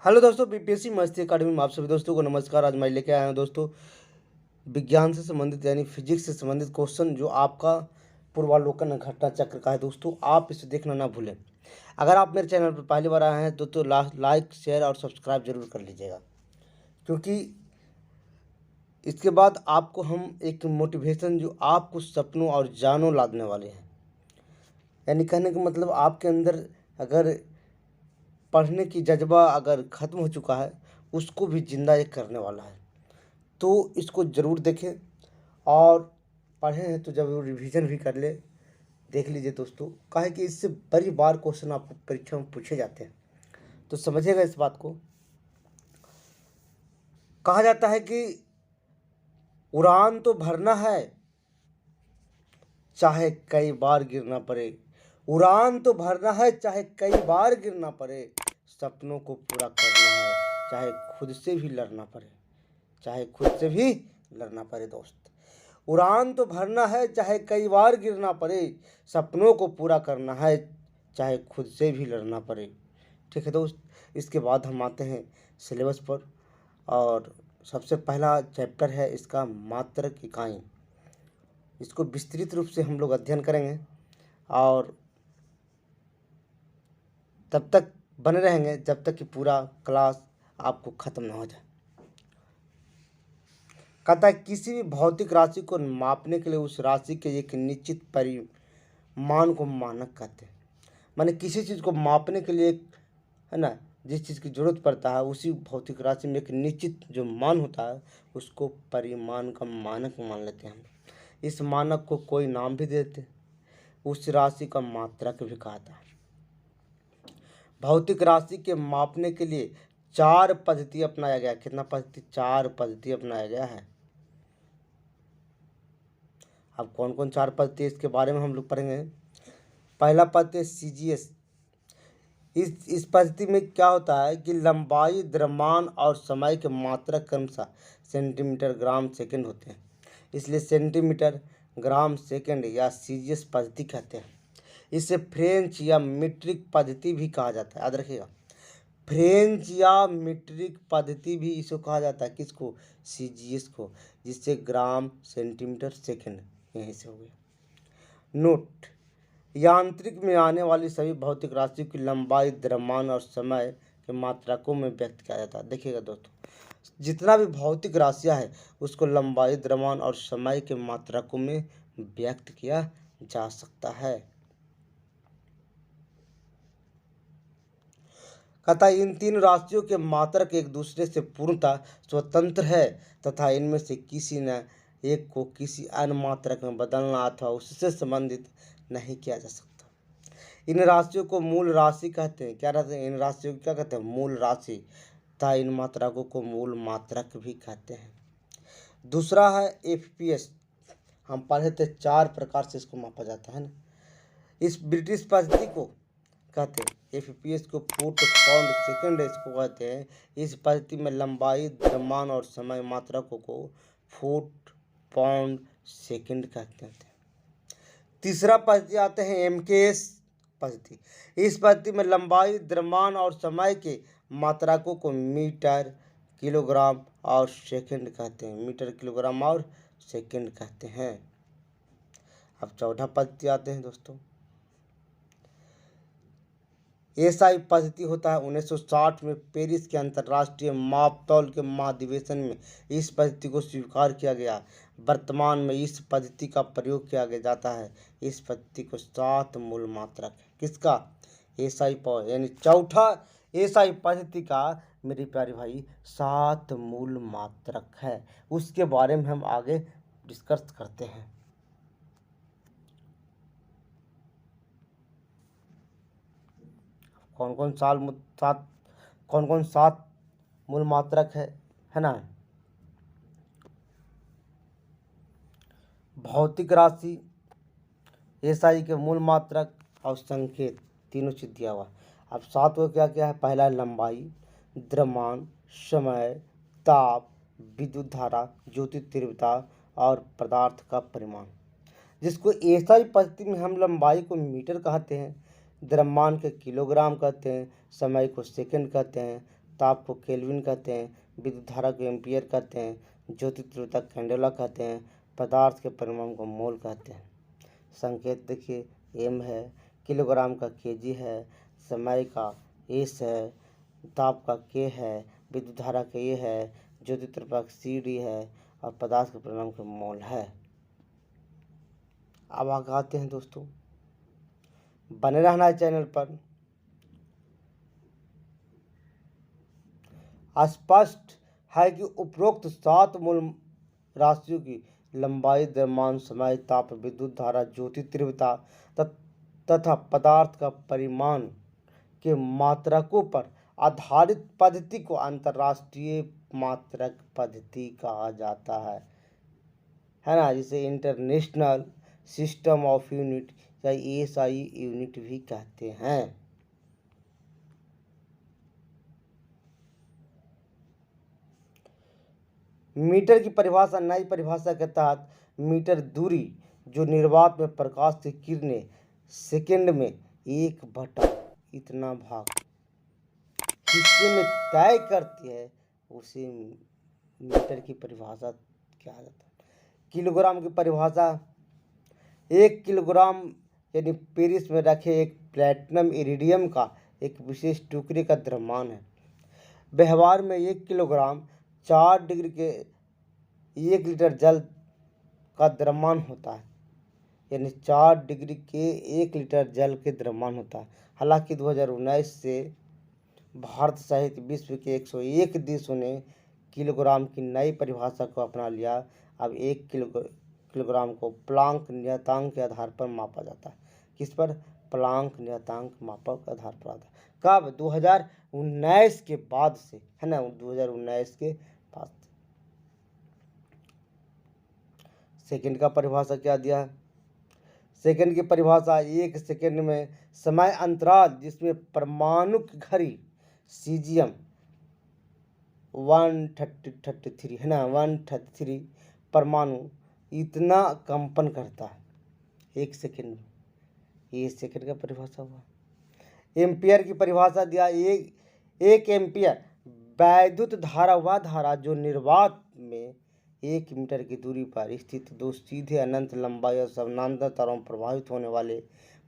Hello दोस्तों, BPSC मस्ती academy में आप सभी दोस्तों को नमस्कार। आज मैं लेके आया हूँ दोस्तों विज्ञान से संबंधित यानी फिजिक्स से संबंधित क्वेश्चन जो आपका पूर्वावलोकन घटना चक्र का है। दोस्तों आप इसे देखना ना भूलें। अगर आप मेरे चैनल पर पहली बार आए हैं तो लाइक शेयर और सब्सक्राइब जरूर कर लीजिएगा, क्योंकि इसके बाद आपको हम एक मोटिवेशन जो आपको सपनों और जानों लादने वाले हैं। यानी कहने का मतलब आपके अंदर अगर पढ़ने की जज्बा अगर ख़त्म हो चुका है, उसको भी ज़िंदा एक करने वाला है। तो इसको ज़रूर देखें और पढ़े हैं तो ज़रूर रिवीजन भी कर ले। देख लीजिए दोस्तों, काहे कि इससे बड़ी बार क्वेश्चन आपको परीक्षा में पूछे जाते हैं, तो समझिएगा इस बात को। कहा जाता है कि उड़ान तो भरना है चाहे कई बार गिरना पड़े, उड़ान तो भरना है चाहे कई बार गिरना पड़े, सपनों को पूरा करना है चाहे खुद से भी लड़ना पड़े, चाहे खुद से भी लड़ना पड़े। दोस्त, उड़ान तो भरना है चाहे कई बार गिरना पड़े, सपनों को पूरा करना है चाहे खुद से भी लड़ना पड़े। ठीक है दोस्त, इसके बाद हम आते हैं सिलेबस पर और सबसे पहला चैप्टर है इसका मात्रक इकाई। इसको विस्तृत रूप से हम लोग अध्ययन करेंगे और तब तक बने रहेंगे जब तक कि पूरा क्लास आपको ख़त्म ना हो जाए। कहता है किसी भी भौतिक राशि को मापने के लिए उस राशि के एक निश्चित परिमाण को मानक कहते हैं। माने किसी चीज़ को मापने के लिए है ना, जिस चीज़ की ज़रूरत पड़ता है उसी भौतिक राशि में एक निश्चित जो मान होता है उसको परिमाण का मानक मान लेते हैं हम। इस मानक को कोई नाम भी देते हैं, उस राशि का मात्रक भी कहता है। भौतिक राशि के मापने के लिए 4 पद्धति अपनाया गया। कितना पद्धति? 4 पद्धति अपनाया गया है। अब कौन कौन 4 पद्धति इसके बारे में हम लोग पढ़ेंगे। पहला पद्धति है CGS। इस पद्धति में क्या होता है कि लंबाई, द्रव्यमान और समय के मात्रक क्रमशः सेंटीमीटर, ग्राम, सेकंड होते हैं, इसलिए सेंटीमीटर, ग्राम, सेकंड या CGS पद्धति कहते हैं। इसे फ्रेंच या मीट्रिक पद्धति भी कहा जाता है। याद रखिएगा, फ्रेंच या मीट्रिक पद्धति भी इसको कहा जाता है। किसको? CGS को, जिससे ग्राम, सेंटीमीटर, सेकंड यहीं से हो गया। नोट: यांत्रिक में आने वाली सभी भौतिक राशियों की लंबाई, द्रव्यमान और समय के मात्रकों में व्यक्त किया जाता है। देखिएगा दोस्तों, जितना भी भौतिक राशियां हैं उसको लंबाई, द्रव्यमान और समय के मात्रकों में व्यक्त किया जा सकता है। कहता है इन 3 राशियों के मात्रक एक दूसरे से पूर्णतः स्वतंत्र है तथा इनमें से किसी न एक को किसी अन्य मात्रक में बदलना अथवा उससे संबंधित नहीं किया जा सकता। इन राशियों को मूल राशि कहते हैं। क्या रहते हैं? इन राशियों को क्या कहते हैं? मूल राशि। तथा इन मात्रकों को मूल मात्रक भी कहते हैं। दूसरा है FPS। हम पढ़े थे 4 प्रकार से इसको मापा जाता है ना। इस ब्रिटिश पद्धति को कहते हैं FPS को फुट, पाउंड, सेकंड इसको कहते हैं। इस पद्धति में लंबाई, द्रव्यमान और समय मात्रकों को फुट, पाउंड, सेकंड कहते हैं। तीसरा पद्धति आते हैं MKS पद्धति। इस पद्धति में लंबाई, द्रव्यमान और समय के मात्रकों को मीटर, किलोग्राम और सेकंड कहते हैं। मीटर, किलोग्राम और सेकंड कहते हैं। अब चौथा पद्धति आते हैं दोस्तों, SI पद्धति होता है। 1960 में पेरिस के अंतर्राष्ट्रीय मापतौल के महाधिवेशन में इस पद्धति को स्वीकार किया गया। वर्तमान में इस पद्धति का प्रयोग किया जाता है। इस पद्धति को 7 मूल मात्रक है। किसका? SI पर, यानी चौथा SI पद्धति का मेरे प्यारे भाई 7 मूल मात्रक है। उसके बारे में हम आगे डिस्कस करते हैं। कौन कौन 7 मूल मात्रक है ना। भौतिक राशि, SI के मूल मात्रक और संकेत, तीनों चीज दिया हुआ। अब 7 को क्या क्या है? पहला है लंबाई, द्रव्यमान, समय, ताप, विद्युत धारा, ज्योति तीव्रता और पदार्थ का परिमाण। जिसको SI पद्धति में हम लंबाई को मीटर कहते हैं, द्रव्यमान के किलोग्राम कहते हैं, समय को सेकंड कहते हैं, ताप को केल्विन कहते हैं, विद्युत धारा को एम्पियर कहते हैं, ज्योति तीव्रता कैंडेला कहते हैं, पदार्थ के परिमाण को मोल कहते हैं। संकेत देखिए, एम है, किलोग्राम का केजी है, समय का एस है, ताप का के है, विद्युत धारा का ए है, ज्योति तीव्रता का सी डी है और पदार्थ के परिमाण का मोल है। अब आगे आते हैं दोस्तों, बने रहना है चैनल पर। स्पष्ट है कि उपरोक्त 7 मूल राशियों की लंबाई, द्रव्यमान, समय, ताप, विद्युत धारा, ज्योति तीव्रता तथा पदार्थ का परिमाण के मात्रकों पर आधारित पद्धति को अंतर्राष्ट्रीय मात्रक पद्धति कहा जाता है ना, जिसे इंटरनेशनल सिस्टम ऑफ यूनिट या एएसआई यूनिट भी कहते हैं। मीटर की परिभाषा, नई परिभाषा के तहत मीटर दूरी जो निर्वात में प्रकाश की किरणें सेकंड में 1/, इतना भाग हिस्से में तय करती है, उसे मीटर की परिभाषा क्या जाता है। किलोग्राम की परिभाषा, 1 किलोग्राम यानी पेरिस में रखे एक प्लैटिनम इरिडियम का एक विशेष टुकड़े का द्रव्यमान है। व्यवहार में 1 किलोग्राम 4 डिग्री के 1 लीटर जल का द्रव्यमान होता है, यानी 4 डिग्री के 1 लीटर जल के द्रव्यमान होता है। हालांकि 2019 से भारत सहित विश्व के 101 देशों ने किलोग्राम की नई परिभाषा को अपना लिया। अब 1 किलोग्राम को प्लांक नियतांक के आधार पर मापा जाता है। किस पर? प्लांक नियतांक मापक के आधार पर आता है। कब? 2019 के बाद से, है ना, 2019 के बाद। सेकंड का परिभाषा क्या दिया है? सेकंड की परिभाषा, 1 सेकंड में समय अंतराल जिसमें परमाणु घड़ी सीजियम 133, है ना, 133 परमाणु इतना कंपन करता है 1 सेकंड में। ये सेकंड का परिभाषा हुआ। एम्पियर की परिभाषा दिया, एक एम्पियर वैद्युत धारा वह धारा जो निर्वात में 1 मीटर की दूरी पर स्थित 2 सीधे अनंत लंबाई और समानांतर तारों में प्रभावित होने वाले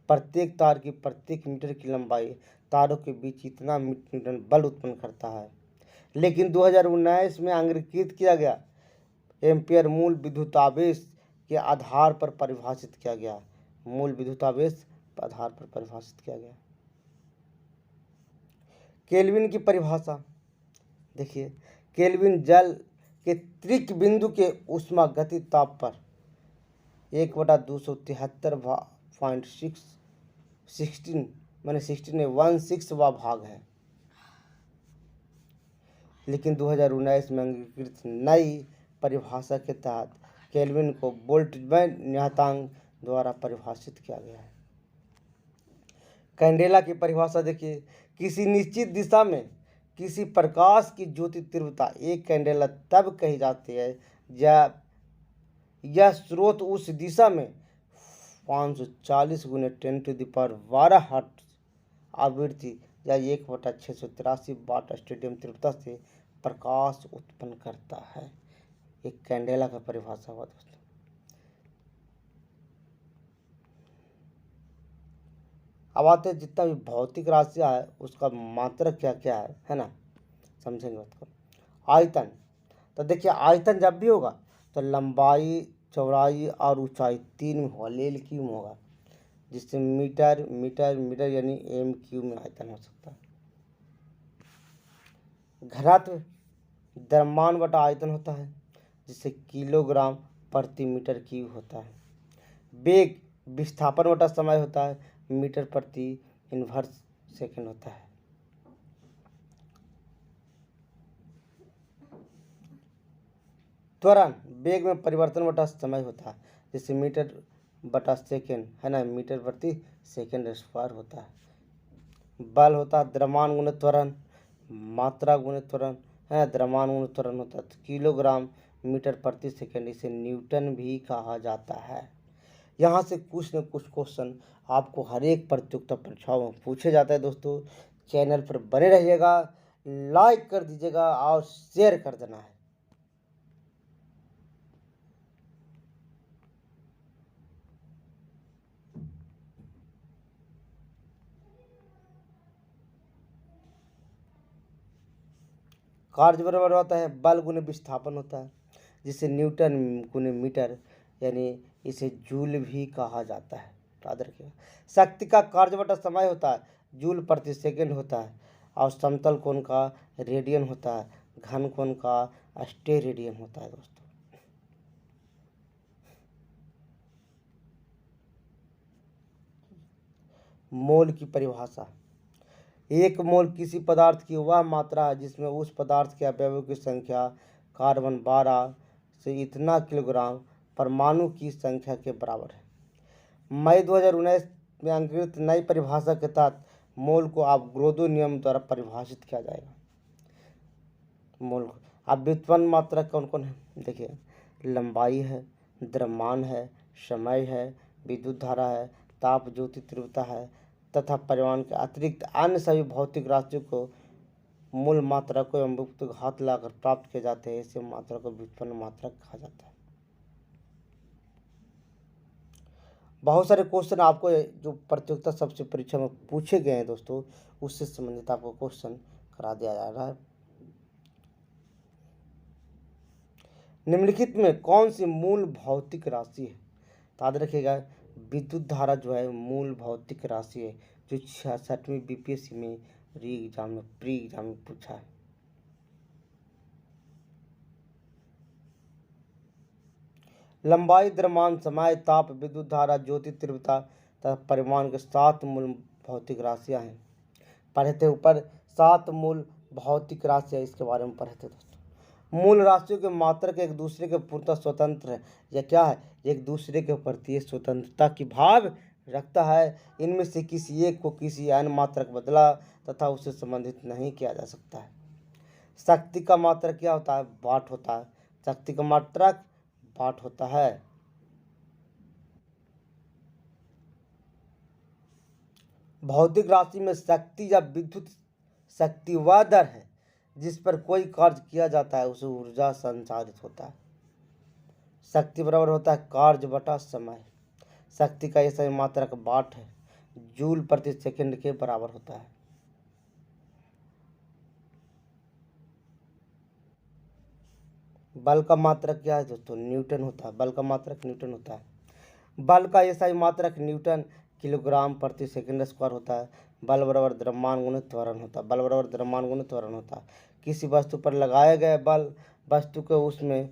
प्रत्येक तार की प्रत्येक मीटर की लंबाई तारों के बीच इतना न्यूटन बल उत्पन्न करता है। लेकिन 2019 में अंगीकृत किया गया एम्पियर मूल विद्युतावेश के आधार पर परिभाषित किया गया। मूल विद्युतावेश के आधार पर परिभाषित किया गया। केल्विन की परिभाषा देखिए, केल्विन जल के त्रिक बिंदु के ऊष्मागतिक ताप पर 1/273.16 माने 16 भाग है। लेकिन 2019 में अंगीकृत नई परिभाषा के तहत केल्विन को बोल्ट्जमैन नियतांक द्वारा परिभाषित किया गया है। कैंडेला की परिभाषा देखिए, किसी निश्चित दिशा में किसी प्रकाश की ज्योति तीव्रता 1 कैंडेला तब कही जाती है जब यह स्रोत उस दिशा में 540 × 10⁻12 हर्ट्ज आवृत्ति या 1/683 वाट स्टेडियम तीव्रता से प्रकाश उत्पन्न करता है। एक कैंडेला का परिभाषा हुआ दोस्तों। अब आते हैं जितना भी भौतिक राशियाँ है उसका मात्रक क्या क्या है ना, समझेंगे बात को। आयतन, तो देखिए आयतन जब भी होगा तो लंबाई, चौड़ाई और ऊंचाई 3 में होगा, लेल क्यू में होगा, जिससे मीटर मीटर मीटर यानी m³ में आयतन हो सकता है। घनत्व द्रव्यमान बटा आयतन होता है, जिससे किलोग्राम प्रति मीटर क्यूब होता है। वेग विस्थापन बटा समय होता है, मीटर प्रति इनवर्स सेकंड होता है। त्वरण वेग में परिवर्तन बटा समय होता है, जिससे मीटर बटा सेकंड, है ना, मीटर प्रति सेकंड स्क्वायर होता है। बल होता है द्रव्यमान गुणित त्वरण, मात्रा गुणित त्वरण, है ना, द्रव्यमान गुणित त्वरण होता है। तो किलोग्राम मीटर प्रति सेकंड, इसे न्यूटन भी कहा जाता है। यहाँ से कुछ न कुछ क्वेश्चन आपको हर एक प्रतियोगिता परीक्षाओं में पूछे जाते हैं दोस्तों। चैनल पर बने रहिएगा, लाइक कर दीजिएगा और शेयर कर देना है। कार्य बराबर होता है बल गुने विस्थापन होता है, जिसे न्यूटन गुने मीटर यानी इसे जूल भी कहा जाता है। याद रखिएगा। शक्ति का कार्य बटा समय होता है, जूल प्रति सेकंड होता है, और समतल कोण का रेडियन होता है, घन कोण का स्टेरेडियन होता है दोस्तों। मोल की परिभाषा। एक मोल किसी पदार्थ की वह मात्रा है जिसमें उस पदार्थ के अवयवों की संख्या कार्बन 12 से इतना किलोग्राम परमाणु की संख्या के बराबर है। मई 2019 में अंकित नई परिभाषा के तहत मोल को अवरोधो नियम द्वारा परिभाषित किया जाएगा। मोल को अब व्युत्पन्न मात्रा कौन कौन है देखिए, लंबाई है, द्रव्यमान है, समय है, विद्युत धारा है, ताप ज्योति तीव्रता है तथा परिमाण के अतिरिक्त अन्य सभी भौतिक राशियों को मूल मात्रा को एवं मुक्त घात लाकर प्राप्त किए जाते हैं। इसे मात्रा को व्युत्पन्न मात्रा कहा जाता है। बहुत सारे क्वेश्चन आपको जो प्रतियोगिता सबसे परीक्षा में पूछे गए हैं दोस्तों, उससे संबंधित आपको क्वेश्चन करा दिया जा रहा है। निम्नलिखित में कौन सी मूल भौतिक राशि है? तो याद रखिएगा, विद्युत धारा जो है मूल भौतिक राशि है, जो 66वीं बीपीएससी में प्री एग्जाम में पूछा है। लंबाई, द्रव्यमान, समय, ताप, विद्युत धारा, ज्योति तीव्रता तथा परिमाण के 7 मूल भौतिक राशियां हैं। पढ़े थे ऊपर 7 मूल भौतिक राशियां, इसके बारे में पढ़े थे दोस्तों। मूल राशियों के मात्रक एक दूसरे के पूर्णतः स्वतंत्र है। यह क्या है? एक दूसरे के प्रति स्वतंत्रता की भाव रखता है। इनमें से किसी एक को किसी अन्य मात्रक बदला तथा उससे संबंधित नहीं किया जा सकता है। शक्ति का मात्रक क्या होता है? वाट होता है। शक्ति का मात्रक वाट होता है। भौतिक राशि में शक्ति या विद्युत शक्ति वह दर है जिस पर कोई कार्य किया जाता है, उसे ऊर्जा संचारित होता है। शक्ति बराबर होता है कार्य बटा समय। शक्ति का यह सही मात्रक वाट है, जूल प्रति सेकंड के बराबर होता है। बल का मात्रक क्या है दोस्तों? न्यूटन होता है। बल का मात्रक न्यूटन होता है। बल का यह सही मात्रक न्यूटन किलोग्राम प्रति सेकंड स्क्वायर होता है। बल बराबर द्रव्यमान गुणित त्वरण होता है। बल बराबर द्रव्यमान गुणित त्वरण होता है। किसी वस्तु पर लगाया गया बल वस्तु के उसमें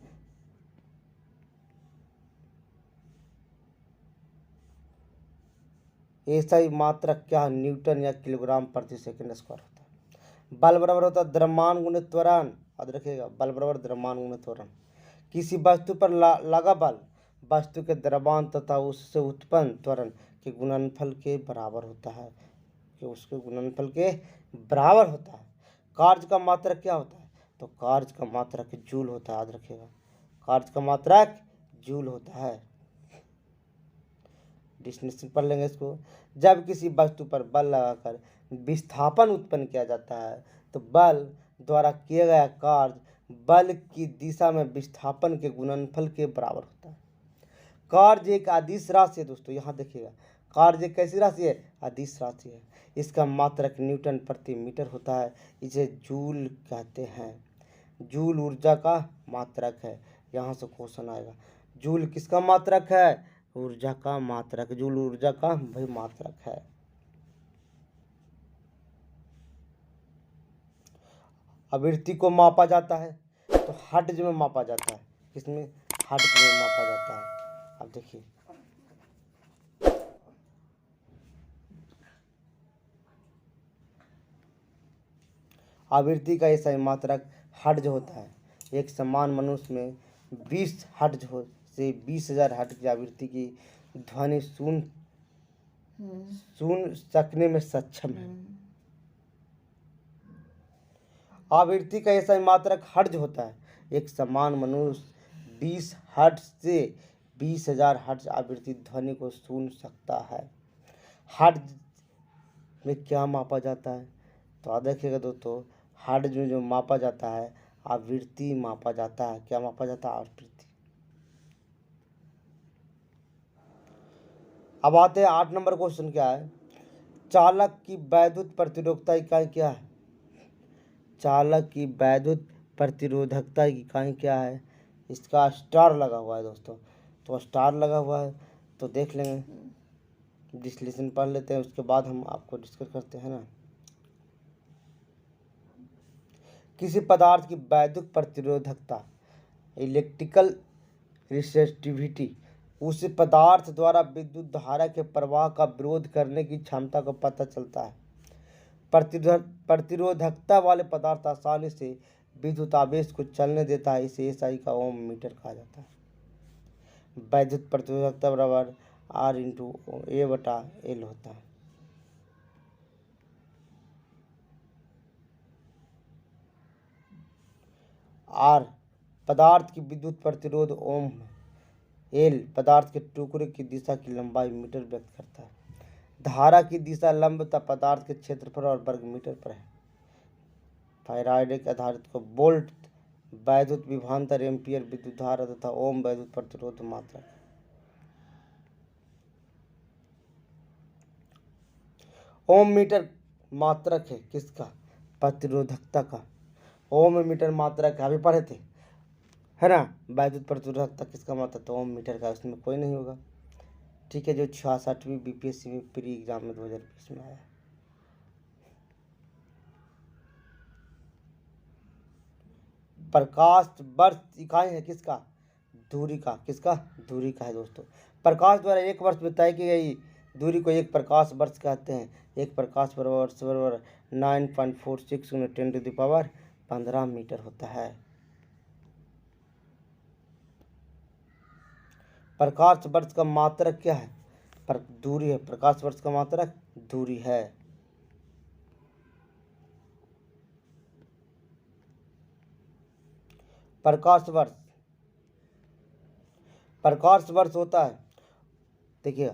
ये सही मात्रक क्या है? न्यूटन या किलोग्राम प्रति सेकंड स्क्वायर होता है। बल बराबर होता है द्रव्यमान गुणित त्वरण। याद रखिएगा, बल बराबर द्रव्यमान गुणित त्वरण। किसी वस्तु पर लगा बल वस्तु के द्रव्यमान तथा उससे उत्पन्न त्वरण के गुणनफल के बराबर होता है, कि उसके गुणनफल के बराबर होता है। कार्य का मात्रक क्या होता है? तो कार्य का मात्रक जूल होता है। याद रखिएगा, कार्य का मात्रक जूल होता है। डिफिनेशन पढ़ लेंगे इसको। जब किसी वस्तु पर बल लगाकर विस्थापन उत्पन्न किया जाता है तो बल द्वारा किया गया कार्य बल की दिशा में विस्थापन के गुणनफल के बराबर होता है। कार्य एक अदिश राशि है दोस्तों। यहाँ देखिएगा, कार्य एक कैसी राशि है? अदिश राशि है। इसका मात्रक न्यूटन प्रति मीटर होता है। इसे जूल कहते हैं। जूल ऊर्जा का मात्रक है। यहाँ से क्वेश्चन आएगा, जूल किसका मात्रक है? ऊर्जा का मात्रक। जूल ऊर्जा का भाई मात्रक है। आवृत्ति को मापा जाता है तो हर्ट्ज में मापा जाता है। किसमें? हर्ट्ज में मापा जाता है। अब देखिए, आवृत्ति का ये सही मात्रक हर्ट्ज होता है। एक समान मनुष्य में 20 हर्ट्ज से 20,000 हर्ट्ज की आवृत्ति की ध्वनि सुन सकने में सक्षम है। आवृत्ति का ऐसा मात्रक हर्ट्ज होता है। एक समान मनुष्य 20 हर्ट्ज से 20,000 हर्ट्ज आवृत्ति ध्वनि को सुन सकता है। हर्ट्ज में क्या मापा जाता है? तो याद रखिएगा दोस्तों, हाइड्रोजन में जो मापा जाता है आवृत्ति मापा जाता है। क्या मापा जाता है? आवृत्ति। अब आते हैं 8 नंबर क्वेश्चन। क्या है? चालक की वैद्युत प्रतिरोधकता इकाई क्या है? चालक की वैद्युत प्रतिरोधकता की इकाई क्या है? इसका स्टार लगा हुआ है दोस्तों, तो स्टार लगा हुआ है तो देख लेंगे, विश्लेषण पढ़ लेते हैं, उसके बाद हम आपको डिस्कस करते हैं ना। किसी पदार्थ की वैद्युत प्रतिरोधकता इलेक्ट्रिकल रेसिस्टिविटी उस पदार्थ द्वारा विद्युत धारा के प्रवाह का विरोध करने की क्षमता को पता चलता है। प्रतिरोधकता वाले पदार्थ आसानी से विद्युत आवेश को चलने देता है, इसे एसआई का ओम मीटर कहा जाता है। वैद्युत प्रतिरोधकता बराबर आर इंटू ए बटा एल होता है। आर पदार्थ की विद्युत प्रतिरोध ओम है। एल पदार्थ के टुकड़े की दिशा की लंबाई मीटर व्यक्त करता है। धारा की दिशा लंबतः पदार्थ के क्षेत्रफल और वर्ग मीटर पर है। फैराडे आधारित को वोल्ट वैद्युत विभवांतर, एम्पियर विद्युत धारा तथा ओम वैद्युत प्रतिरोध मात्रक। ओम मीटर मात्रक है किसका? प्रतिरोधकता का। ओम मीटर मात्रक अभी पढ़े थे है ना। वैद्युत प्रतिरोधकता किसका मात्रक? तो ओम मीटर का, उसमें कोई नहीं होगा। ठीक है, जो 66वीं बीपीएससी में प्री एग्जाम में 2020 में आया। प्रकाश वर्ष इकाई है किसका? दूरी का। किसका? दूरी का है दोस्तों। प्रकाश द्वारा एक वर्ष में तय की गई दूरी को एक प्रकाश वर्ष कहते हैं। एक प्रकाश वर्ष बराबर 9.46 × 10⁻15 मीटर होता है। प्रकाश वर्ष का मात्रक क्या है? दूरी है। प्रकाश वर्ष का मात्रक दूरी है। प्रकाश वर्ष होता है, देखिएगा,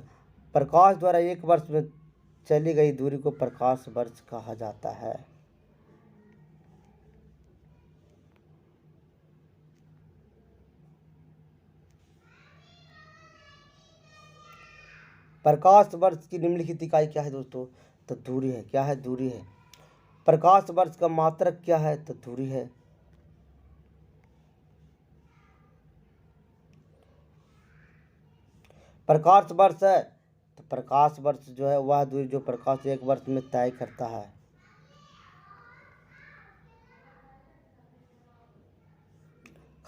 प्रकाश द्वारा एक वर्ष में चली गई दूरी को प्रकाश वर्ष कहा जाता है। प्रकाश वर्ष की निम्नलिखित इकाई क्या है दोस्तों? तो दूरी है। क्या है? दूरी है। प्रकाश वर्ष का मात्रक क्या है? तो दूरी है। प्रकाश वर्ष है तो प्रकाश वर्ष जो है वह दूरी जो प्रकाश एक वर्ष में तय करता है।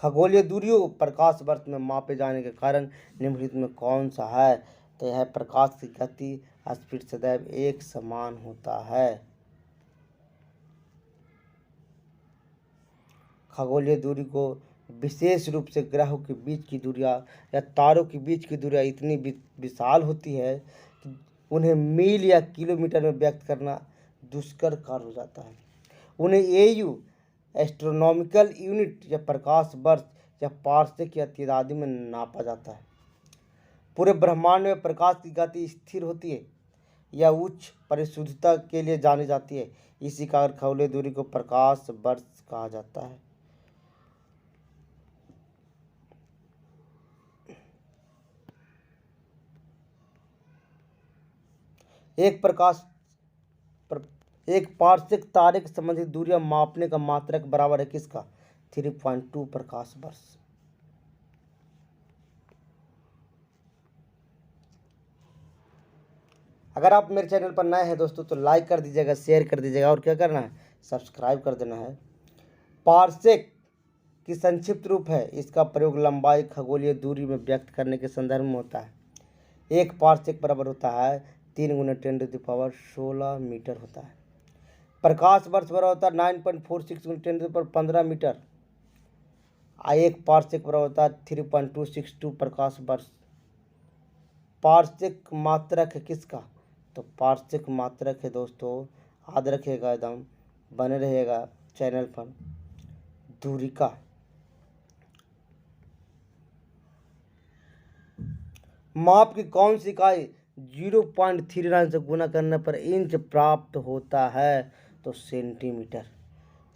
खगोलीय दूरियों प्रकाश वर्ष में मापे जाने के कारण निम्नलिखित में कौन सा है? तो यह प्रकाश की गति स्पीड सदैव एक समान होता है। खगोलीय दूरी को विशेष रूप से ग्रहों के बीच की दूरियां या तारों के बीच की दूरियां इतनी विशाल होती है कि उन्हें मील या किलोमीटर में व्यक्त करना दुष्कर कार्य हो जाता है। उन्हें एयू एस्ट्रोनॉमिकल यूनिट या प्रकाश वर्ष या पार्सेक या इत्यादि में नापा जाता है। पूरे ब्रह्मांड में प्रकाश की गति स्थिर होती है या उच्च परिशुद्धता के लिए जानी जाती है। इसी कारण खगोलीय दूरी को प्रकाश वर्ष कहा जाता है। एक पार्सेक तारे के संबंधित दूरियां मापने का मात्रक बराबर है किसका? 3.2 प्रकाश वर्ष। अगर आप मेरे चैनल पर नए हैं दोस्तों तो लाइक कर दीजिएगा, शेयर कर दीजिएगा और क्या करना है? सब्सक्राइब कर देना है। पार्सेक की संक्षिप्त रूप है। इसका प्रयोग लंबाई खगोलीय दूरी में व्यक्त करने के संदर्भ में होता है। एक पार्सेक बराबर होता है 3 × 10⁻16 मीटर होता है। प्रकाश वर्ष बराबर होता है 9.46 × 10⁻15 मीटर। एक पार्सेक बराबर होता है 3.262 प्रकाश वर्ष। पार्सेक मात्रक है किसका? तो पार्सेक मात्रक है दोस्तों, याद रखिएगा, एकदम बने रहिएगा चैनल पर, दूरी का। माप की कौन सी इकाई 0.39 से गुना करने पर इंच प्राप्त होता है? तो सेंटीमीटर।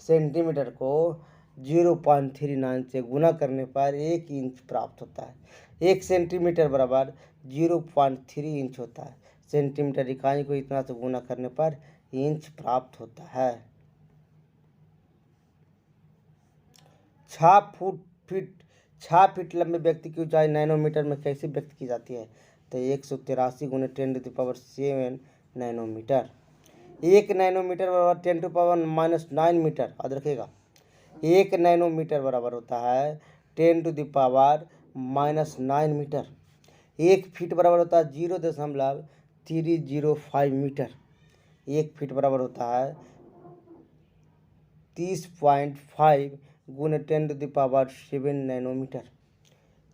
सेंटीमीटर को 0.39 से गुना करने पर 1 इंच प्राप्त होता है। 1 सेंटीमीटर बराबर 0.3 इंच होता है। सेंटीमीटर इकाई को इतना से गुना करने पर इंच प्राप्त होता है। 6 फीट लंबे व्यक्ति की ऊंचाई नैनोमीटर में कैसे व्यक्त की जाती है? तो 183 गुने 10⁻7 नैनोमीटर। 1 नैनोमीटर बराबर 10⁻⁻9 मीटर। याद रखिएगा, 1 नैनोमीटर बराबर होता है 10⁻⁻9 मीटर। 1 फीट बराबर होता है 0.305 मीटर। 1 फीट बराबर होता है 30.5 गुने 10⁻7 नैनोमीटर।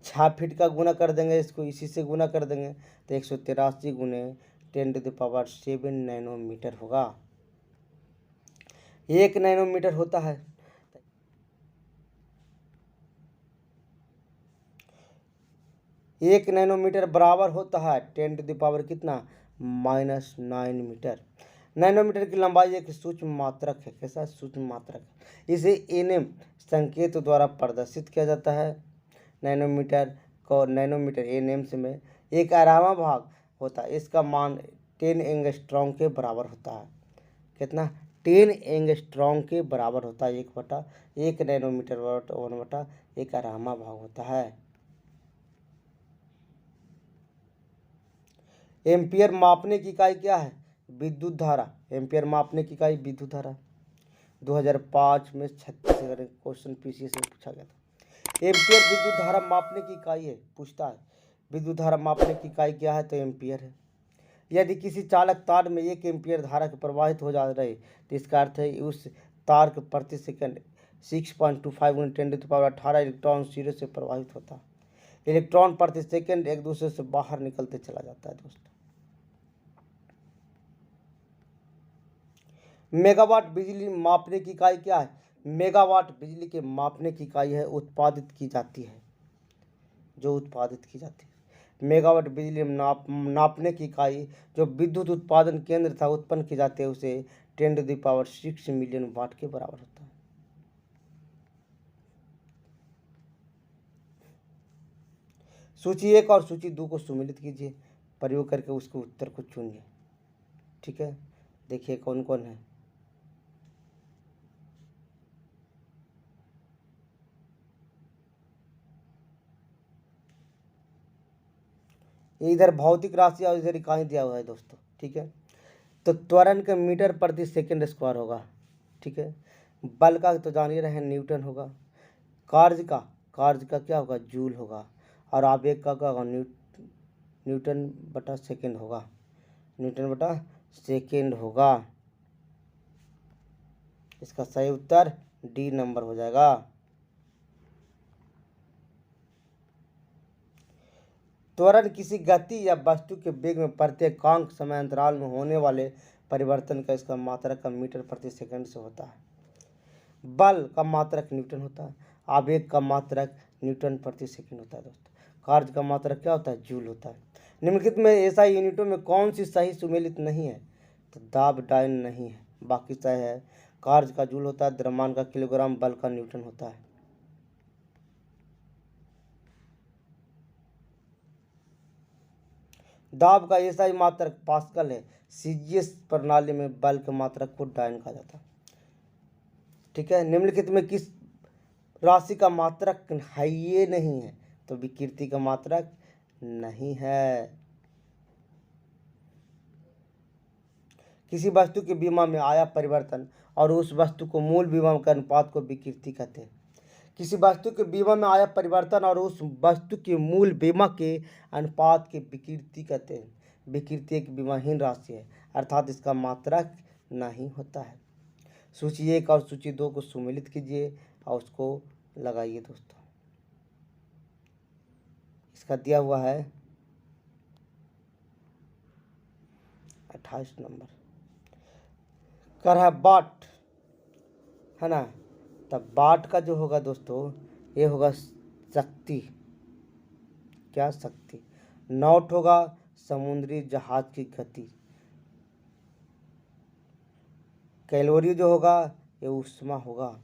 6 फीट का गुना कर देंगे, इसको इसी से गुना कर देंगे तो 183 गुने 10⁻7 नैनोमीटर होगा। 1 नैनोमीटर होता है 1 नैनोमीटर बराबर होता है 10⁻कितना -9 मीटर। नैनोमीटर की लंबाई एक सूक्ष्म मात्रक है। कैसा सूक्ष्म मात्रक है? इसे एनएम संकेत द्वारा प्रदर्शित किया जाता है। नैनोमीटर एनएम से में एक आरामा भाग होता है। इसका मान 10 एंगस्ट्रॉम के बराबर होता है। कितना? 10 एंगस्ट्रॉम के बराबर होता है। 1 नैनोमीटर 1/1 आरामा भाग होता है। एम्पियर मापने की इकाई क्या है? विद्युत धारा। एम्पियर मापने की इकाई विद्युत धारा। 2005 में छत्तीसगढ़ क्वेश्चन पीसीएस में पूछा गया था। एम्पियर विद्युत धारा मापने की इकाई है। पूछता है विद्युत धारा मापने की इकाई क्या है? तो एम्पियर है। यदि किसी चालक तार में 1 एम्पियर धारा के प्रवाहित हो जा रही तो इसका अर्थ है उस तार के प्रति सेकंड 6.25 × 10⁻18 इलेक्ट्रॉन सिरे से प्रवाहित होता है। इलेक्ट्रॉन प्रति सेकंड एक दूसरे से बाहर निकलते चला जाता है। दोस्तों, मेगावाट बिजली मापने की इकाई क्या है? मेगावाट बिजली के मापने की इकाई है उत्पादित की जाती है, जो उत्पादित की जाती है। मेगावाट बिजली नापने की इकाई जो विद्युत उत्पादन केंद्र था उत्पन्न की जाती है उसे 10⁻6 मिलियन वाट के बराबर होता है। सूची 1 और सूची 2 को सुमेलित कीजिए, प्रयोग करके उसके उत्तर को चुनिए। ठीक है, देखिए कौन कौन है। इधर भौतिक राशि और इधर इकाई दिया हुआ है दोस्तों। ठीक है, तो त्वरण का मीटर प्रति सेकंड स्क्वायर होगा। ठीक है, बल का तो जान ही रहे हैं न्यूटन होगा। कार्य का क्या होगा? जूल होगा। और आवेग का क्या होगा? न्यूटन बटा सेकंड होगा। न्यूटन बटा सेकंड होगा। इसका सही उत्तर डी नंबर हो जाएगा। त्वरण किसी गति या वस्तु के वेग में प्रत्येकांक समयांतराल में होने वाले परिवर्तन का इसका मात्रक का मीटर प्रति सेकंड से होता है। बल का मात्रक न्यूटन होता है। आवेग का मात्रक न्यूटन प्रति सेकंड होता है। दोस्तों, कार्य का मात्रक क्या होता है? जूल होता है। निम्नलिखित में ऐसा यूनिटों में कौन सी सही सुमेलित नहीं है? तो दाब डायन नहीं है, बाकी सही है। कार्य का जूल होता है, द्रव्यमान का किलोग्राम, बल का न्यूटन होता है। दाब का ऐसा ही मात्रक पास्कल है। सीजीएस प्रणाली में बल के मात्रक को डायन कहा जाता है। ठीक है, निम्नलिखित में किस राशि का मात्रक है? ये नहीं है, तो विकृति का मात्रक नहीं है। किसी वस्तु के विमा में आया परिवर्तन और उस वस्तु को मूल विमा के अनुपात को विकृति कहते हैं। किसी वस्तु के विमा में आया परिवर्तन और उस वस्तु के मूल विमा के अनुपात के विकृति कहते हैं। विकृति एक विमाहीन राशि है, अर्थात इसका मात्रक नहीं होता है। सूची 1 और सूची 2 को सुमेलित कीजिए और उसको लगाइए। दोस्तों, इसका दिया हुआ है 28 नंबर। कर है वाट, है ना? तब वाट का जो होगा दोस्तों ये होगा शक्ति। क्या? शक्ति। नॉट होगा समुद्री जहाज की गति। कैलोरी जो होगा ये ऊष्मा होगा।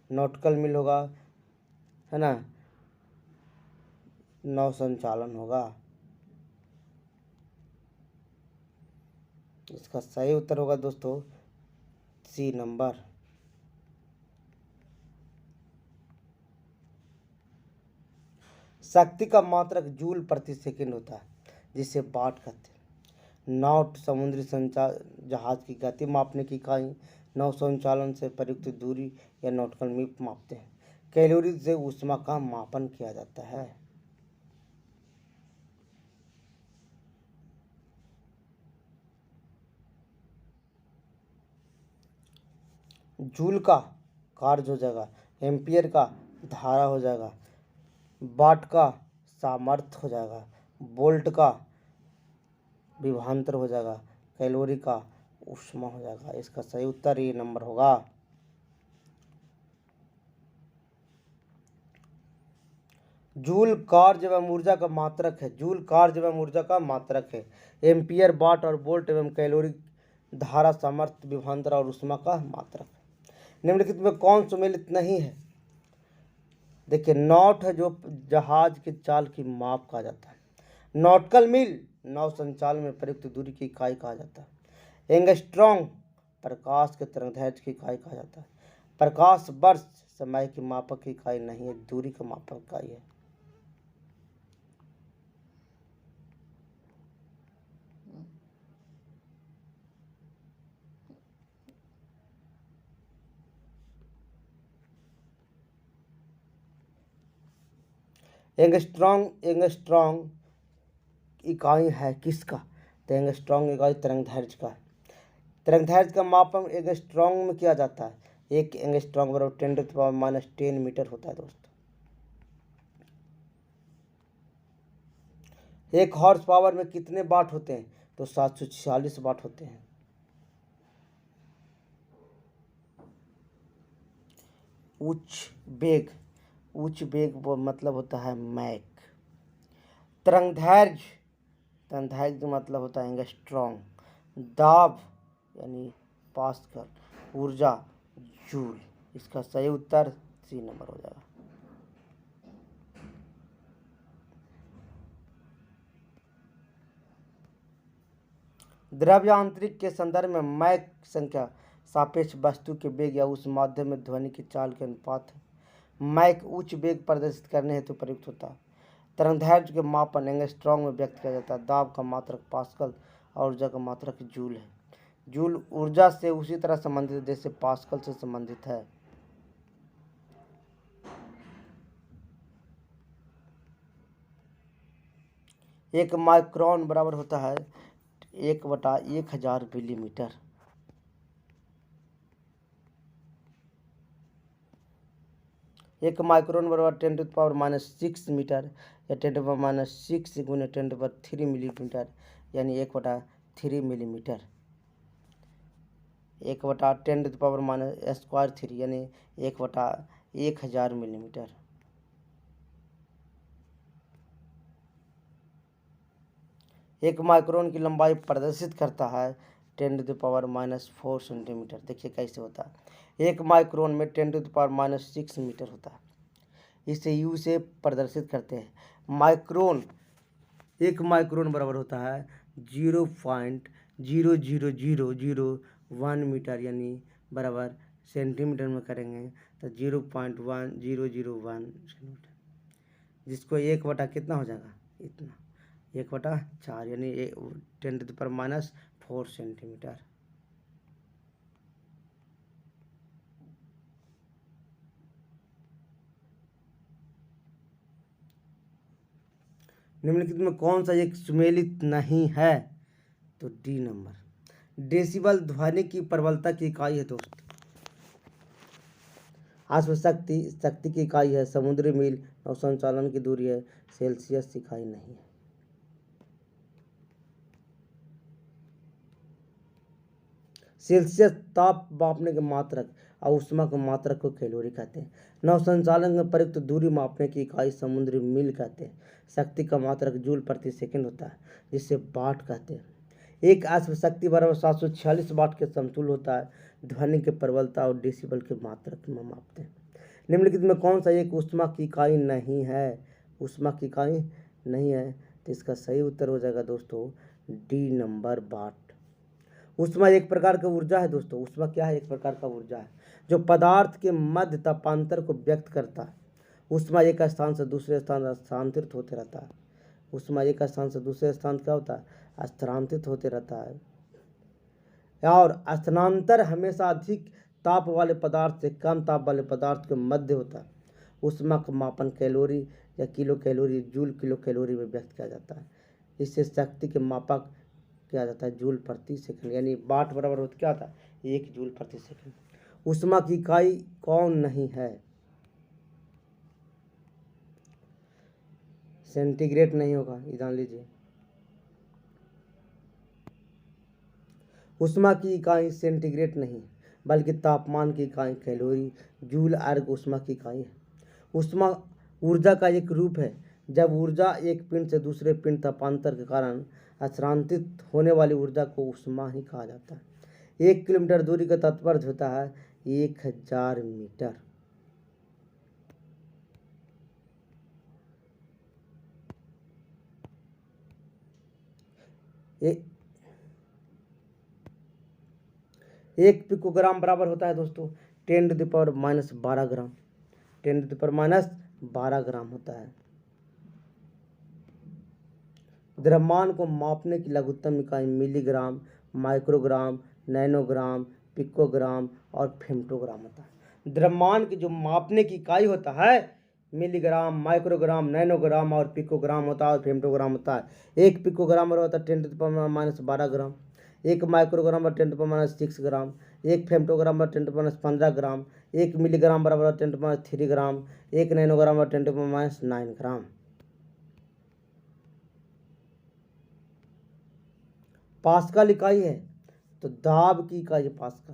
नॉटिकल मील होगा, है ना, नौ संचालन होगा। इसका सही उत्तर होगा दोस्तों सी नंबर। शक्ति का मात्रक जूल प्रति सेकंड होता है, जिसे वाट कहते हैं। नॉट समुद्री संचार जहाज की गति मापने की इकाई, नौ संचालन से प्रयुक्त दूरी या नॉटिकल मील मापते हैं। कैलोरी से ऊष्मा का मापन किया जाता है। जूल का कार्य हो जाएगा, एम्पियर का धारा हो जाएगा, वाट का सामर्थ्य हो जाएगा, वोल्ट का विभवांतर हो जाएगा, कैलोरी का ऊष्मा हो जाएगा। इसका सही उत्तर ये नंबर होगा। जूल कार्य एवं ऊर्जा का मात्रक है। जूल कार्य एवं ऊर्जा का मात्रक है। एम्पियर, वाट और वोल्ट एवं कैलोरी धारा, सामर्थ्य, विभवांतर और ऊष्मा का मात्रक है। निम्नलिखित में कौन सुमेलित नहीं है? देखिए, नॉट है जो जहाज के चाल की माप कहा जाता है। नॉटिकल मील नौ संचालन में प्रयुक्त दूरी की इकाई कहा जाता है। एंगस्ट्रॉम प्रकाश के तरंगदैर्घ्य की इकाई कहा जाता है। प्रकाश वर्ष समय की मापक की इकाई नहीं है, दूरी का मापक इकाई है। एंगस्ट्रॉम इकाई है किसका? तो एंगस्ट्रॉम इकाई तरंगदैर्घ्य का है। तरंगदैर्घ्य का मापन एंगस्ट्रॉम में किया जाता है। एक एंगस्ट्रॉम बराबर 10⁻⁻10 मीटर होता है दोस्तों। एक हॉर्स पावर में कितने वाट होते हैं? तो 746 वाट होते हैं। उच्च वेग वो मतलब होता है मैक। तरंगदैर्घ्य मतलब होता है एंगस्ट्रॉम। दाब यानी पास्कल। ऊर्जा जूल। इसका सही उत्तर सी नंबर हो जाएगा। द्रव्य आंतरिक के संदर्भ में मैक संख्या सापेक्ष वस्तु के वेग या उस माध्यम में ध्वनि की चाल के अनुपात है। मैक उच्च वेग प्रदर्शित करने हेतु प्रयुक्त होता है। तरंगदैर्घ्य के मापन एंगस्ट्रॉम में व्यक्त किया जाता है। दाब का मात्रक पास्कल और ऊर्जा का मात्रक जूल है। जूल ऊर्जा से उसी तरह संबंधित है जैसे पास्कल से संबंधित है। एक माइक्रोन बराबर होता है 1/1000 मिलीमीटर। एक माइक्रोन बराबर 10⁻⁻6 मीटर या 10⁻⁻6 गुने 10⁻3 मिलीमीटर, यानी 1/3 मिलीमीटर। 1/10⁻⁻3 यानी 1/1000 मिलीमीटर। एक माइक्रोन की लंबाई प्रदर्शित करता है 10⁻⁻4 सेंटीमीटर। देखिए कैसे होता है। एक माइक्रोन में 10⁻⁻6 मीटर होता है। इसे यू से प्रदर्शित करते हैं। एक माइक्रोन बराबर होता है 0.00001 मीटर, यानी बराबर सेंटीमीटर में करेंगे तो 0.1001 सेंटीमीटर, जिसको 1/, कितना हो जाएगा, इतना 1/4 यानी 10⁻⁻4 सेंटीमीटर। निम्नलिखित में कौन सा एक सुमेलित नहीं है? तो डी नंबर। डेसिबल ध्वनि की प्रबलता की इकाई है दोस्त। शक्ति की इकाई है। समुद्री मील और संचालन की दूरी है। सेल्सियस इकाई नहीं है। सेल्सियस ताप मापने के मात्रक और ऊष्मा के मात्रक को कैलोरी कहते हैं। नौ संचालन में प्रयुक्त दूरी मापने की इकाई समुद्री मील कहते हैं। शक्ति का मात्रक जूल प्रति सेकंड होता है, जिसे वाट कहते हैं। एक अश्व शक्ति बराबर 746 वाट के समतुल्य होता है। ध्वनि की प्रबलता और डेसिबल की मात्रक में मापते हैं। निम्नलिखित में कौन सा एक ऊष्मा की इकाई नहीं है? ऊष्मा की इकाई नहीं है, तो इसका सही उत्तर हो जाएगा दोस्तों डी नंबर वाट। ऊष्मा एक प्रकार का ऊर्जा है दोस्तों। ऊष्मा क्या है? एक प्रकार का ऊर्जा है जो पदार्थ के मध्य तापांतर को व्यक्त करता है। ऊष्मा एक स्थान से दूसरे स्थान स्थानांतरित होते रहता है। ऊष्मा एक स्थान से दूसरे स्थान क्या होता है? स्थानांतरित होते रहता है। और स्थानांतर हमेशा अधिक ताप वाले पदार्थ से कम ताप वाले पदार्थ के मध्य होता है। ऊष्मा का मापन कैलोरी या kilo calorie, joule kilo calorie में व्यक्त किया जाता है। इससे शक्ति के मापक किया जाता है जूल प्रति सेकंड, यानी वाट बराबर होता क्या होता है? 1 जूल प्रति सेकंड। ऊष्मा की इकाई कौन नहीं है? सेंटीग्रेड नहीं होगा, ये जान लीजिए। ऊष्मा की इकाई सेंटीग्रेड नहीं बल्कि तापमान की इकाई कैलोरी, जूल अर्ग ऊष्मा की इकाई है। ऊष्मा ऊर्जा का एक रूप है जब ऊर्जा एक पिंड से दूसरे पिंड तापांतर के कारण स्थानांतरित होने वाली ऊर्जा को ऊष्मा ही कहा जाता है। 1 किलोमीटर दूरी का तात्पर्य होता है 1000 मीटर। एक पिकोग्राम बराबर होता है दोस्तों 10⁻⁻12 ग्राम। 10⁻12 ग्राम होता है। द्रव्यमान को मापने की लघुत्तम इकाई मिलीग्राम, माइक्रोग्राम, नैनोग्राम, पिकोग्राम और फेम्टोग्राम होता है। द्रव्यमान की जो मापने की इकाई होता है मिलीग्राम, माइक्रोग्राम, नैनोग्राम और पिकोग्राम होता है और फेम्टोग्राम होता है। एक पिकोग्राम होता है 10⁻12 ग्राम, एक माइक्रोग्राम और 10⁻6 ग्राम, एक फेम्टोग्राम और 10⁻15 ग्राम, एक मिलीग्राम बराबर 10⁻3 ग्राम, एक नैनोग्राम और 10⁻9 ग्राम। पास्कल इकाई है तो दाब की इकाई है पास्कल।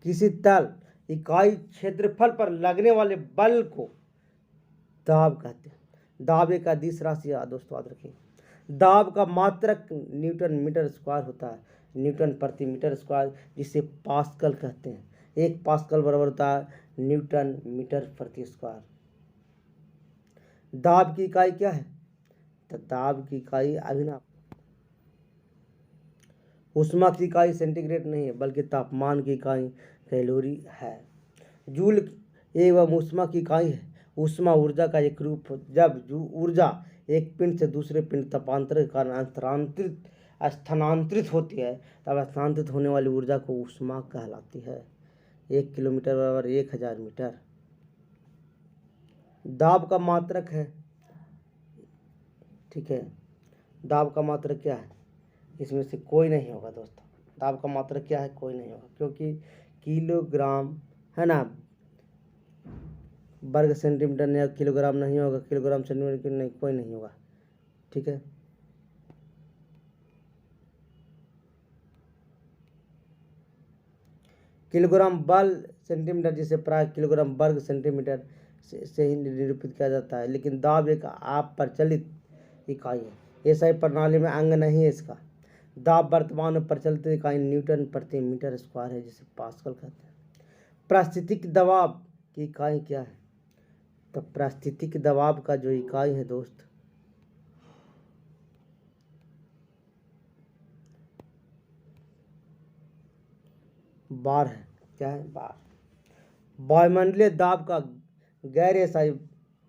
किसी तल इकाई क्षेत्रफल पर लगने वाले बल को दाब कहते हैं। दाब एक अदिश राशि है दोस्तों, याद रखिए। दाब का मात्रक न्यूटन मीटर स्क्वायर होता है, न्यूटन प्रति मीटर स्क्वायर, जिसे पास्कल कहते हैं। 1 पास्कल बराबर होता है न्यूटन मीटर प्रति स्क्वायर। दाब की इकाई क्या है? तो दाब की इकाई अभिनाप। ऊष्मा की इकाई सेंटीग्रेड नहीं है बल्कि तापमान की इकाई कैलोरी है। जूल एवं ऊष्मा की इकाई है। ऊष्मा ऊर्जा का एक रूप जब ऊर्जा एक पिंड से दूसरे पिंड तापांतर के कारण स्थानांतरित होती है तब स्थानांतरित होने वाली ऊर्जा को ऊष्मा कहलाती है। 1 किलोमीटर बराबर 1000 मीटर। दाब का मात्रक है, ठीक है। दाब का मात्रक क्या है? इसमें से कोई नहीं होगा दोस्तों। दाब का मात्रक क्या है? कोई नहीं होगा, क्योंकि किलोग्राम है ना, वर्ग सेंटीमीटर या किलोग्राम नहीं होगा, किलोग्राम सेंटीमीटर नहीं, कोई नहीं होगा, ठीक है। किलोग्राम बल सेंटीमीटर जिसे प्राय किलोग्राम वर्ग सेंटीमीटर से ही निरूपित किया जाता है, लेकिन दाब एक आप प्रचलित इकाई है। ये सही प्रणाली में अंग नहीं है इसका। दाब वर्तमान में प्रचलित इकाई न्यूटन प्रति मीटर स्क्वायर है, जिसे पास्कल कहते हैं। पारिस्थितिक दबाव की इकाई क्या है? तो पारिस्थितिक दबाव का जो इकाई है दोस्त बार है। क्या है? बार। वायुमंडलीय दाब का गैर SI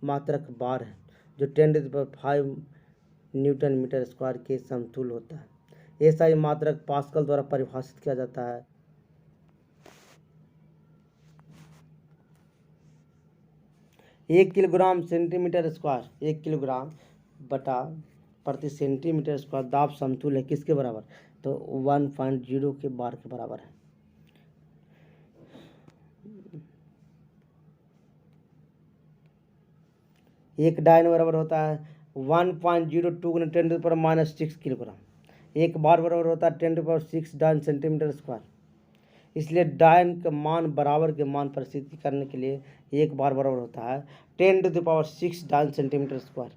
मात्रक बार है, जो 10⁵ न्यूटन मीटर स्क्वायर के समतुल्य होता है। SI मात्रक पास्कल द्वारा परिभाषित किया जाता है। 1 किलोग्राम सेंटीमीटर स्क्वायर, 1 किलोग्राम बटा प्रति सेंटीमीटर स्क्वायर दाब समतुल्य है किसके बराबर? तो 1.0 के बार के बराबर है। एक डायन बराबर होता है 1.02 × 10⁻⁻6 किलोग्राम। एक बार बराबर होता है 10⁻6 डायन सेंटीमीटर स्क्वायर। इसलिए डायन के मान बराबर के मान पर सिद्ध करने के लिए एक बार बराबर होता है 10⁻6 डायन सेंटीमीटर स्क्वायर,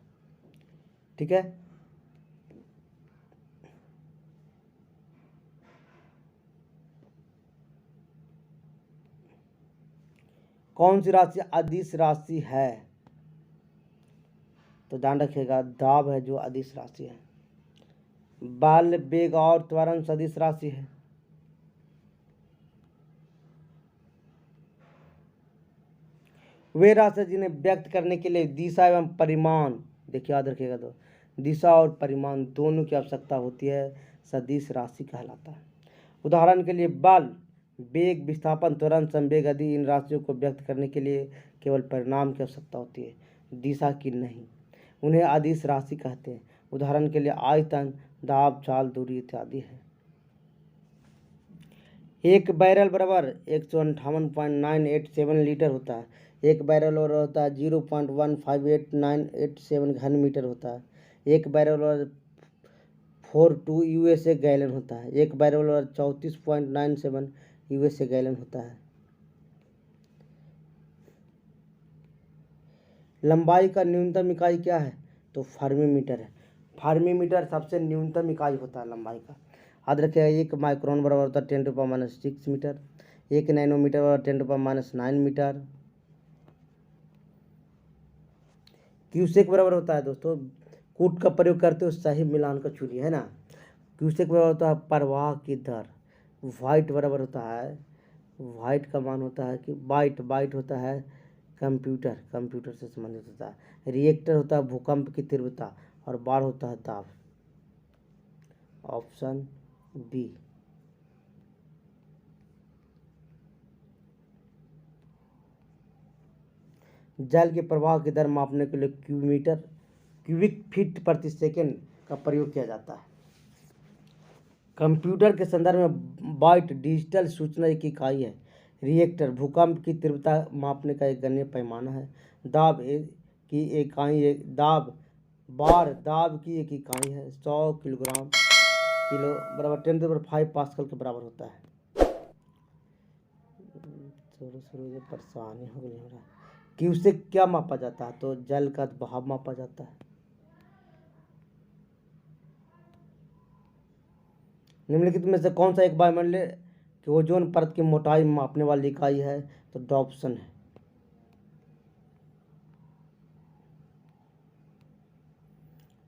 ठीक है। कौन सी राशि अदिश राशि है? तो ध्यान रखिएगा, दाब है जो अदिश राशि है। बल, वेग और त्वरण सदिश राशि है। वे राशि जिन्हें व्यक्त करने के लिए दिशा एवं परिमाण, देखिए याद रखिएगा, तो दिशा और परिमाण दोनों की आवश्यकता होती है, सदिश राशि कहलाता है। उदाहरण के लिए बल, वेग, विस्थापन, त्वरण, संवेग आदि इन राशियों को व्यक्त करने के लिए केवल परिमाण की आवश्यकता होती है, दिशा की नहीं। उन्हें अदिश राशि कहते हैं। उदाहरण के लिए आयतन, दाब, चाल, दूरी इत्यादि है। एक बैरल बराबर 158.987 लीटर होता है। एक बैरल और होता है 0.158987 घन मीटर होता है। एक बैरल और 42 यूएसए गैलन होता है। एक बैरल और 34.97 यूएसए गैलन होता है। लंबाई का न्यूनतम इकाई क्या है? तो फार्मीमीटर है। फार्मीमीटर सबसे न्यूनतम इकाई होता है लंबाई का। याद रखिएगा, एक माइक्रोन बराबर होता है 10⁻⁻6 मीटर। एक नैनोमीटर बराबर 10⁻⁹ मीटर। क्यूसेक बराबर होता है दोस्तों, कूट का प्रयोग करते हो सही मिलान का चूरी है ना। क्यूसेक बराबर होता है प्रवाह की दर। वाइट बराबर होता है, वाइट का मान होता है कि बाइट होता है कंप्यूटर से संबंधित होता है। रिएक्टर होता है भूकंप की तीव्रता, और बार होता है दाब। Option B. जल के प्रवाह की दर मापने के लिए क्यूबिक फीट प्रति सेकंड का प्रयोग किया जाता है। कंप्यूटर के संदर्भ में बाइट डिजिटल सूचना की इकाई है। रिएक्टर भूकंप की तीव्रता मापने का एक गणनीय पैमाना है। दाब की इकाई दाब की एक इकाई है। 100 किलो बराबर 10⁵ पास्कल के बराबर होता है। शुरू परेशानी हो गई हमरा। क्यूसेक क्या मापा जाता है? तो जल का बहाव मापा जाता है। निम्नलिखित में से कौन सा एक वायुमंडल की ओजोन परत की मोटाई मापने वाली इकाई है? तो डॉप्सन है।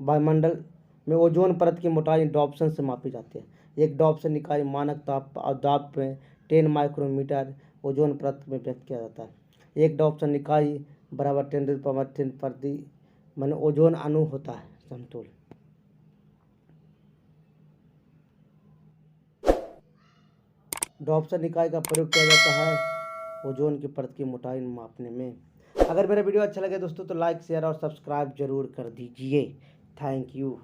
वायुमंडल में ओजोन परत की मोटाई डॉप्सन से मापी जाती है। एक डॉप्सन इकाई मानक ताप और दाब में 10 माइक्रोमीटर ओजोन परत में व्यक्त किया जाता है। एक डॉप्सन इकाई बराबर 10⁻10 प्रति मान ओजोन अणु होता है, समतुल। डॉप्सन इकाई का प्रयोग किया जाता है ओजोन की परत की मोटाई मापने में। अगर मेरा वीडियो अच्छा लगे दोस्तों तो लाइक, शेयर और सब्सक्राइब जरूर कर दीजिए। Thank you.